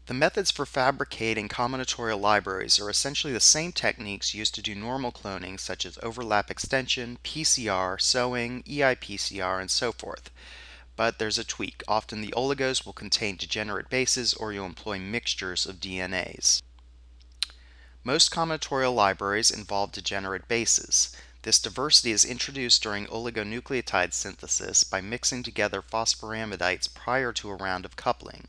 The methods for fabricating combinatorial libraries are essentially the same techniques used to do normal cloning, such as overlap extension, PCR, sewing, EIPCR, and so forth. But there's a tweak. Often the oligos will contain degenerate bases, or you'll employ mixtures of DNAs. Most combinatorial libraries involve degenerate bases. This diversity is introduced during oligonucleotide synthesis by mixing together phosphoramidites prior to a round of coupling.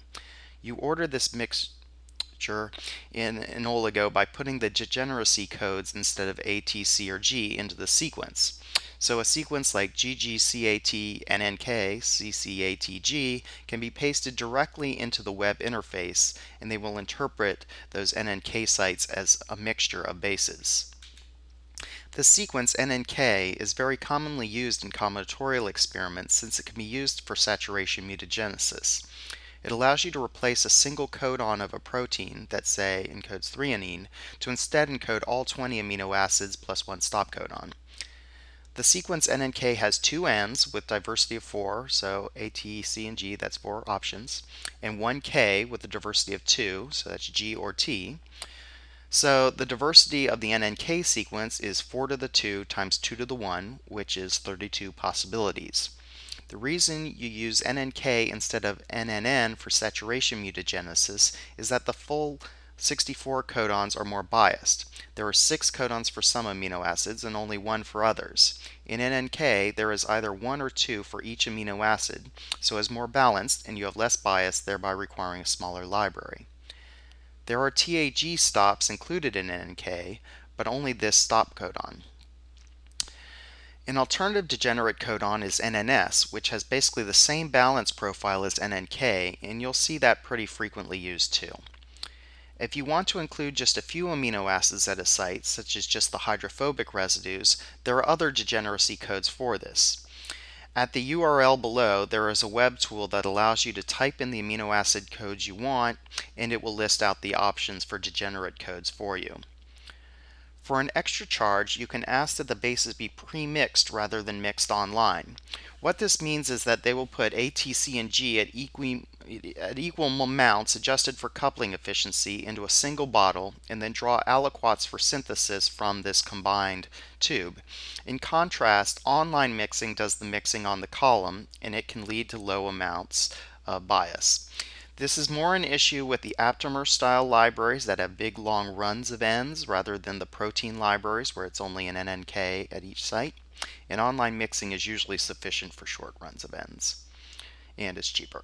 You order this mixture in an oligo by putting the degeneracy codes instead of A, T, C, or G into the sequence. So a sequence like GGCAT-NNK, CCATG can be pasted directly into the web interface, and they will interpret those NNK sites as a mixture of bases. The sequence NNK is very commonly used in combinatorial experiments since it can be used for saturation mutagenesis. It allows you to replace a single codon of a protein that, say, encodes threonine to instead encode all 20 amino acids plus one stop codon. The sequence NNK has two ends with diversity of 4, so A, T, C, and G, that's 4 options, and one K with a diversity of 2, so that's G or T. So the diversity of the NNK sequence is 4 to the 2 times 2 to the 1, which is 32 possibilities. The reason you use NNK instead of NNN for saturation mutagenesis is that the full 64 codons are more biased. There are 6 codons for some amino acids and only 1 for others. In NNK, there is either 1 or 2 for each amino acid, so it's more balanced and you have less bias, thereby requiring a smaller library. There are TAG stops included in NNK, but only this stop codon. An alternative degenerate codon is NNS, which has basically the same balance profile as NNK, and you'll see that pretty frequently used too. If you want to include just a few amino acids at a site, such as just the hydrophobic residues, there are other degeneracy codes for this. At the URL below, there is a web tool that allows you to type in the amino acid codes you want, and it will list out the options for degenerate codes for you. For an extra charge, you can ask that the bases be pre-mixed rather than mixed online. What this means is that they will put A, T, C, and G at equal amounts adjusted for coupling efficiency into a single bottle and then draw aliquots for synthesis from this combined tube. In contrast, online mixing does the mixing on the column, and it can lead to low amounts of bias. This is more an issue with the Aptamer style libraries that have big long runs of ends rather than the protein libraries where it's only an NNK at each site. And online mixing is usually sufficient for short runs of ends and is cheaper.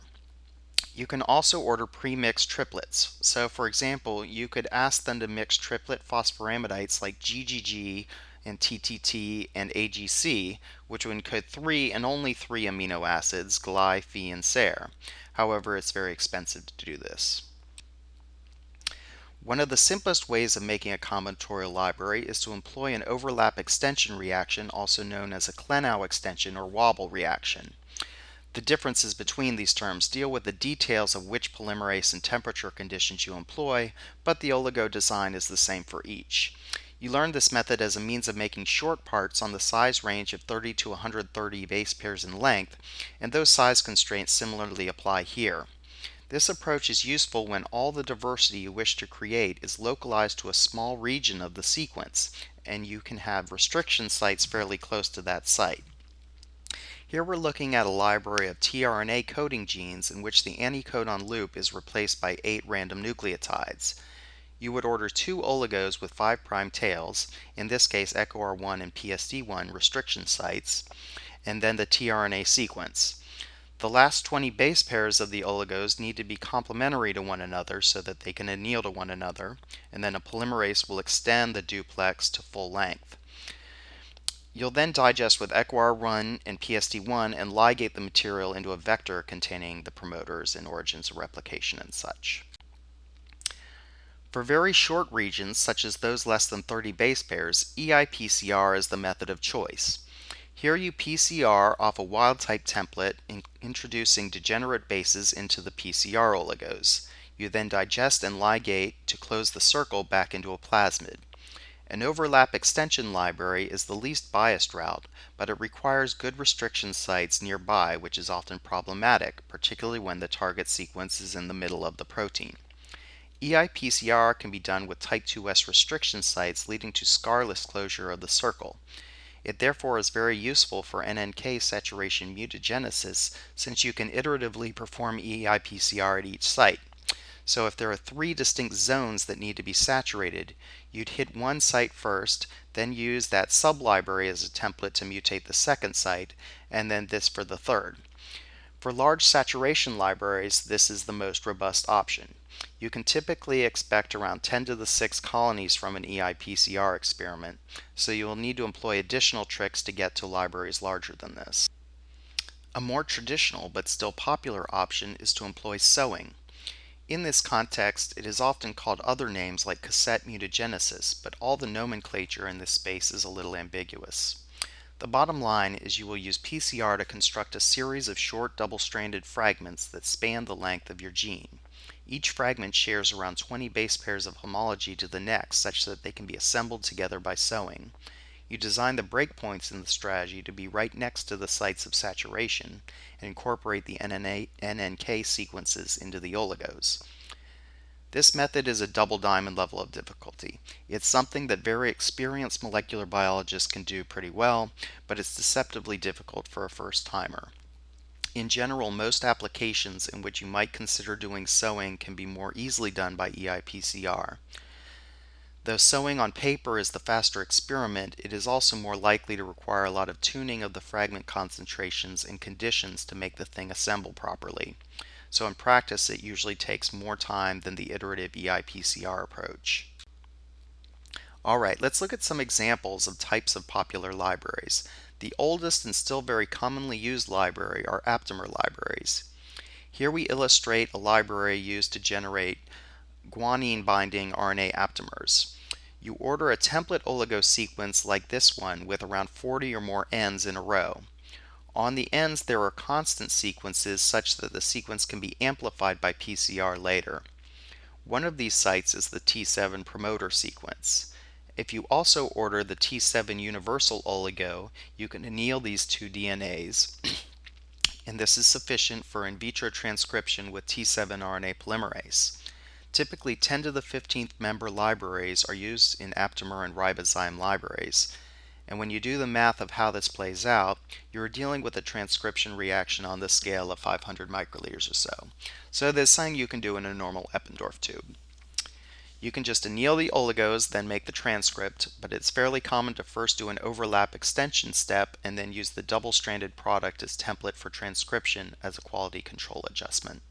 You can also order pre-mixed triplets. So for example, you could ask them to mix triplet phosphoramidites like GGG and TTT and AGC, which would encode 3 and only 3 amino acids, Gly, Phe, and Ser. However, it's very expensive to do this. One of the simplest ways of making a combinatorial library is to employ an overlap extension reaction, also known as a Klenau extension or wobble reaction. The differences between these terms deal with the details of which polymerase and temperature conditions you employ, but the oligo design is the same for each. You learned this method as a means of making short parts on the size range of 30 to 130 base pairs in length, and those size constraints similarly apply here. This approach is useful when all the diversity you wish to create is localized to a small region of the sequence, and you can have restriction sites fairly close to that site. Here we're looking at a library of tRNA coding genes in which the anticodon loop is replaced by 8 random nucleotides. You would order 2 oligos with 5' tails, in this case EcoR1 and PSD1 restriction sites, and then the tRNA sequence. The last 20 base pairs of the oligos need to be complementary to one another so that they can anneal to one another, and then a polymerase will extend the duplex to full length. You'll then digest with EcoR1 and PSD1 and ligate the material into a vector containing the promoters and origins of replication and such. For very short regions, such as those less than 30 base pairs, EIPCR is the method of choice. Here you PCR off a wild-type template, introducing degenerate bases into the PCR oligos. You then digest and ligate to close the circle back into a plasmid. An overlap extension library is the least biased route, but it requires good restriction sites nearby, which is often problematic, particularly when the target sequence is in the middle of the protein. EI-PCR can be done with type 2S restriction sites leading to scarless closure of the circle. It therefore is very useful for NNK saturation mutagenesis since you can iteratively perform EI-PCR at each site. So if there are three distinct zones that need to be saturated, you'd hit one site first, then use that sublibrary as a template to mutate the second site, and then this for the third. For large saturation libraries, this is the most robust option. You can typically expect around 10 to the 6 colonies from an EI-PCR experiment, so you will need to employ additional tricks to get to libraries larger than this. A more traditional but still popular option is to employ sewing. In this context, it is often called other names like cassette mutagenesis, but all the nomenclature in this space is a little ambiguous. The bottom line is you will use PCR to construct a series of short double-stranded fragments that span the length of your gene. Each fragment shares around 20 base pairs of homology to the next such that they can be assembled together by sewing. You design the breakpoints in the strategy to be right next to the sites of saturation and incorporate the NNK sequences into the oligos. This method is a double diamond level of difficulty. It's something that very experienced molecular biologists can do pretty well, but it's deceptively difficult for a first timer. In general, most applications in which you might consider doing sewing can be more easily done by EI-PCR. Though sewing on paper is the faster experiment, it is also more likely to require a lot of tuning of the fragment concentrations and conditions to make the thing assemble properly. So in practice, it usually takes more time than the iterative EI-PCR approach. Alright, let's look at some examples of types of popular libraries. The oldest and still very commonly used library are Aptamer libraries. Here we illustrate a library used to generate guanine binding RNA aptamers. You order a template oligo sequence like this one with around 40 or more ends in a row. On the ends there are constant sequences such that the sequence can be amplified by PCR later. One of these sites is the T7 promoter sequence. If you also order the T7 universal oligo, you can anneal these two DNAs, and this is sufficient for in vitro transcription with T7 RNA polymerase. Typically 10 to the 15th member libraries are used in aptamer and ribozyme libraries. And when you do the math of how this plays out, you're dealing with a transcription reaction on the scale of 500 microliters or so. So there's something you can do in a normal Eppendorf tube. You can just anneal the oligos, then make the transcript, but it's fairly common to first do an overlap extension step and then use the double-stranded product as template for transcription as a quality control adjustment.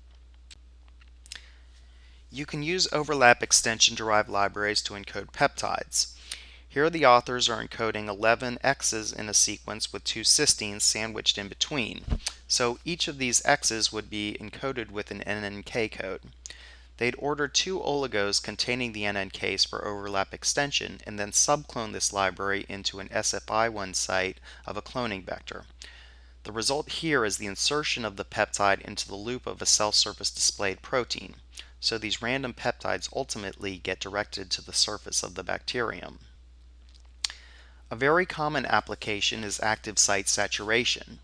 You can use overlap extension-derived libraries to encode peptides. Here the authors are encoding 11 X's in a sequence with 2 cysteines sandwiched in between. So each of these X's would be encoded with an NNK code. They'd order 2 oligos containing the NNKs for overlap extension and then subclone this library into an SFI1 site of a cloning vector. The result here is the insertion of the peptide into the loop of a cell surface displayed protein. So these random peptides ultimately get directed to the surface of the bacterium. A very common application is active site saturation.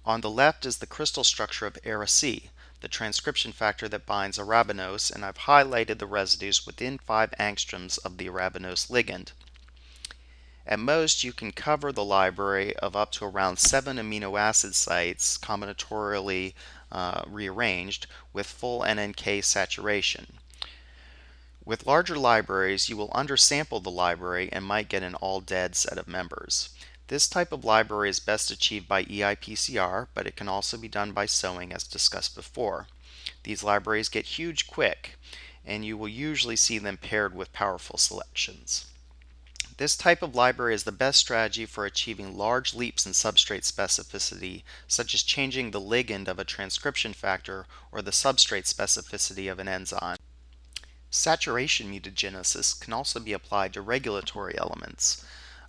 On the left is the crystal structure of Ara-C, the transcription factor that binds arabinose, and I've highlighted the residues within 5 angstroms of the arabinose ligand. At most, you can cover the library of up to around 7 amino acid sites combinatorially rearranged with full NNK saturation. With larger libraries, you will undersample the library and might get an all-dead set of members. This type of library is best achieved by EI-PCR, but it can also be done by sewing as discussed before. These libraries get huge quick, and you will usually see them paired with powerful selections. This type of library is the best strategy for achieving large leaps in substrate specificity, such as changing the ligand of a transcription factor or the substrate specificity of an enzyme. Saturation mutagenesis can also be applied to regulatory elements.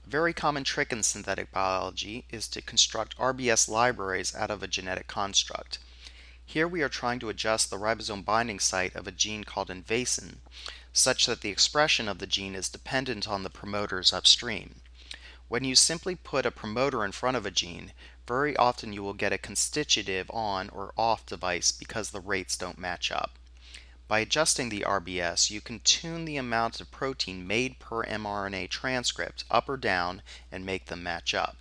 A very common trick in synthetic biology is to construct RBS libraries out of a genetic construct. Here we are trying to adjust the ribosome binding site of a gene called invasin, such that the expression of the gene is dependent on the promoters upstream. When you simply put a promoter in front of a gene, very often you will get a constitutive on or off device because the rates don't match up. By adjusting the RBS, you can tune the amount of protein made per mRNA transcript up or down and make them match up.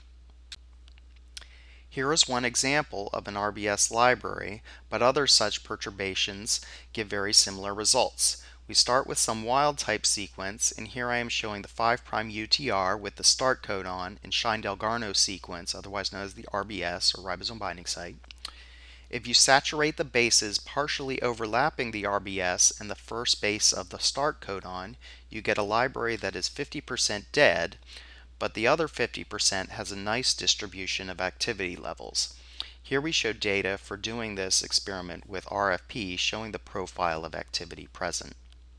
Here is one example of an RBS library, but other such perturbations give very similar results. We start with some wild type sequence, and here I am showing the 5' UTR with the start codon and Shine-Delgarno sequence, otherwise known as the RBS or ribosome binding site. If you saturate the bases partially overlapping the RBS and the first base of the start codon, you get a library that is 50% dead, but the other 50% has a nice distribution of activity levels. Here we show data for doing this experiment with RFP showing the profile of activity present.